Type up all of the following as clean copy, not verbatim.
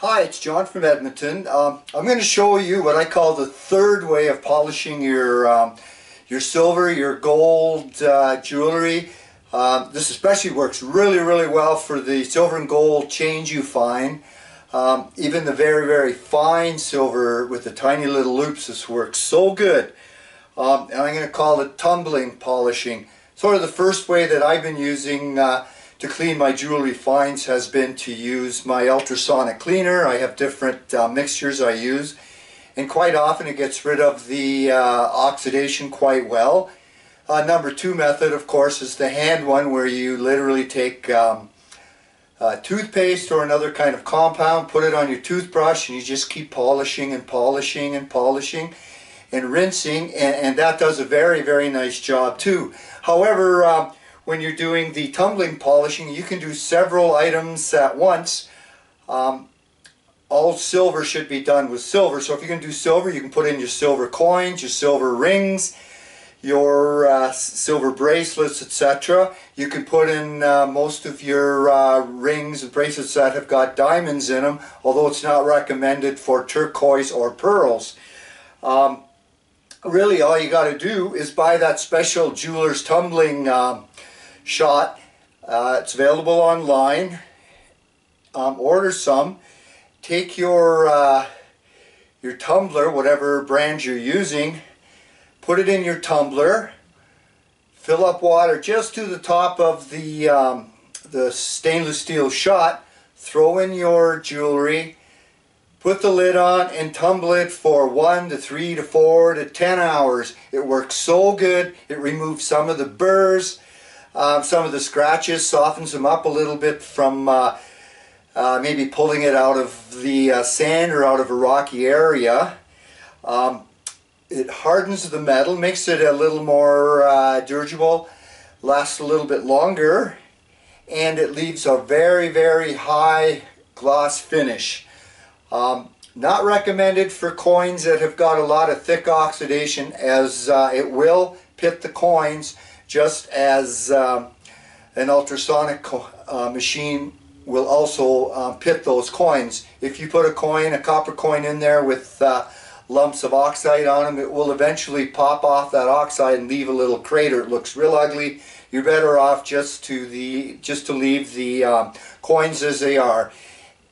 Hi, it's John from Edmonton. I'm going to show you what I call the third way of polishing your silver, your gold jewelry. This especially works really well for the silver and gold chains you find. Even the very fine silver with the tiny little loops, this works so good. And I'm going to call it tumbling polishing. Sort of the first way that I've been using to clean my jewelry finds has been to use my ultrasonic cleaner. I have different mixtures I use, and quite often it gets rid of the oxidation quite well. Number two method, of course, is the hand one, where you literally take toothpaste or another kind of compound, put it on your toothbrush, and you just keep polishing and polishing and polishing and rinsing, and that does a very nice job too. However, when you're doing the tumbling polishing, you can do several items at once. All silver should be done with silver. So if you're going to do silver, you can put in your silver coins, your silver rings, your silver bracelets, etc. You can put in most of your rings and bracelets that have got diamonds in them, although it's not recommended for turquoise or pearls. Really, all you got to do is buy that special jeweler's tumbling shot. It's available online. Order some. Take your tumbler, whatever brand you're using, put it in your tumbler, fill up water just to the top of the stainless steel shot, throw in your jewelry, put the lid on, and tumble it for 1 to 3 to 4 to 10 hours. It works so good. It removes some of the burrs, some of the scratches, softens them up a little bit from maybe pulling it out of the sand or out of a rocky area. It hardens the metal, makes it a little more durable, lasts a little bit longer, and it leaves a very high gloss finish. Not recommended for coins that have got a lot of thick oxidation, as it will pit the coins, just as an ultrasonic machine will also pit those coins. If you put a copper coin in there with lumps of oxide on them, it will eventually pop off that oxide and leave a little crater. It looks real ugly. You're better off just to leave the coins as they are.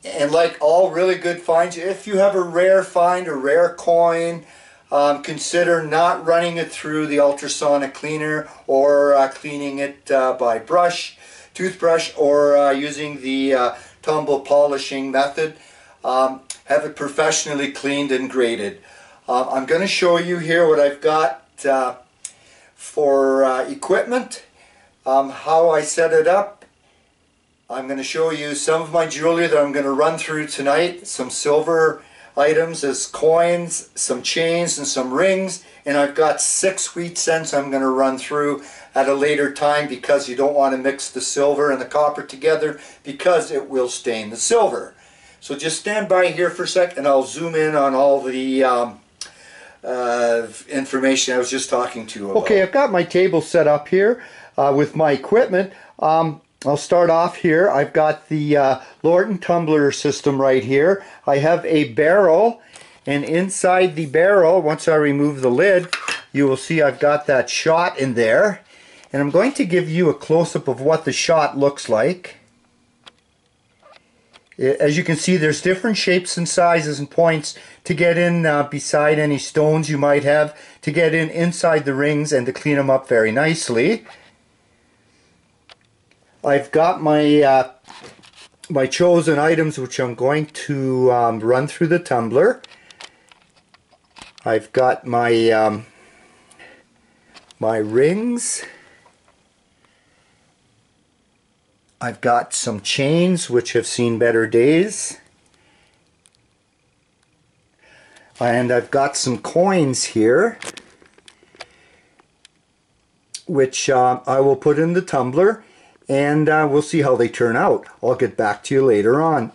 And like all really good finds, if you have a rare find, a rare coin, consider not running it through the ultrasonic cleaner, or cleaning it by toothbrush, or using the tumble polishing method. Have it professionally cleaned and graded. I'm going to show you here what I've got for equipment, how I set it up. I'm going to show you some of my jewelry that I'm going to run through tonight, some silver items as coins, some chains, and some rings, and I've got 6 wheat cents I'm going to run through at a later time, because you don't want to mix the silver and the copper together, because it will stain the silver. So just stand by here for a sec and I'll zoom in on all the information I was just talking to you about. Okay, I've got my table set up here with my equipment. I'll start off here. I've got the Lorton tumbler system right here. I have a barrel, and inside the barrel, once I remove the lid, you will see I've got that shot in there. And I'm going to give you a close-up of what the shot looks like. As you can see, there's different shapes and sizes and points to get in beside any stones you might have, to get in inside the rings and to clean them up very nicely. I've got my my chosen items, which I'm going to run through the tumbler. I've got my my rings. I've got some chains which have seen better days. And I've got some coins here, which I will put in the tumbler, and we'll see how they turn out. I'll get back to you later on.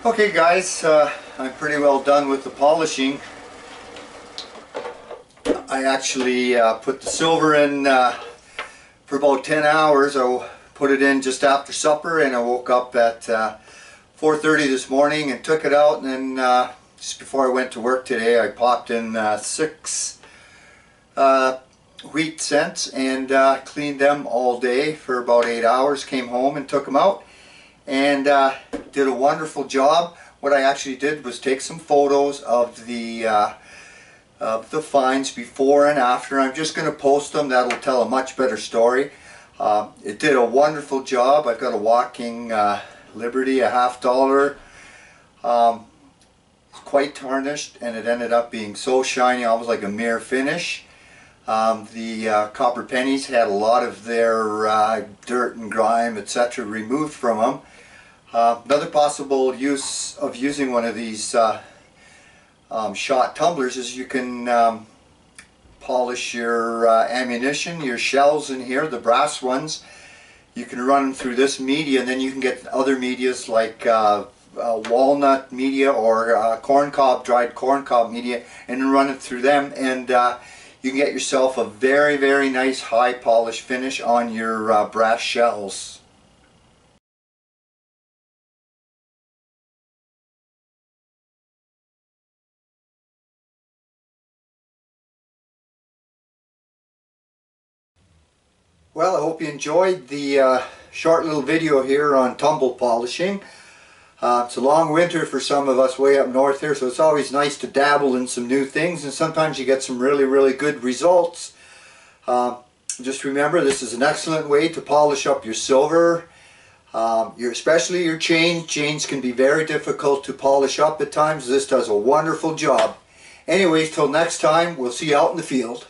Okay guys, I'm pretty well done with the polishing. I actually put the silver in for about 10 hours. I'll put it in just after supper, and I woke up at 4:30 this morning and took it out, and then just before I went to work today I popped in 6 wheat cents and cleaned them all day for about 8 hours. Came home and took them out and did a wonderful job. What I actually did was take some photos of the finds before and after. I'm just going to post them. That'll tell a much better story. It did a wonderful job. I've got a walking Liberty, a $50. It's quite tarnished, and it ended up being so shiny, almost like a mirror finish. The copper pennies had a lot of their dirt and grime, etc. removed from them. Another possible use of using one of these shot tumblers is you can polish your ammunition, your shells in here, the brass ones. You can run them through this media, and then you can get other medias like walnut media or dried corn cob media, and run it through them, and you can get yourself a very, very nice high polish finish on your brass shells. Well, I hope you enjoyed the short little video here on tumble polishing. It's a long winter for some of us way up north here, so it's always nice to dabble in some new things, and sometimes you get some really, really good results. Just remember, this is an excellent way to polish up your silver, especially your chains. Chains can be very difficult to polish up at times. This does a wonderful job. Anyways, till next time, we'll see you out in the field.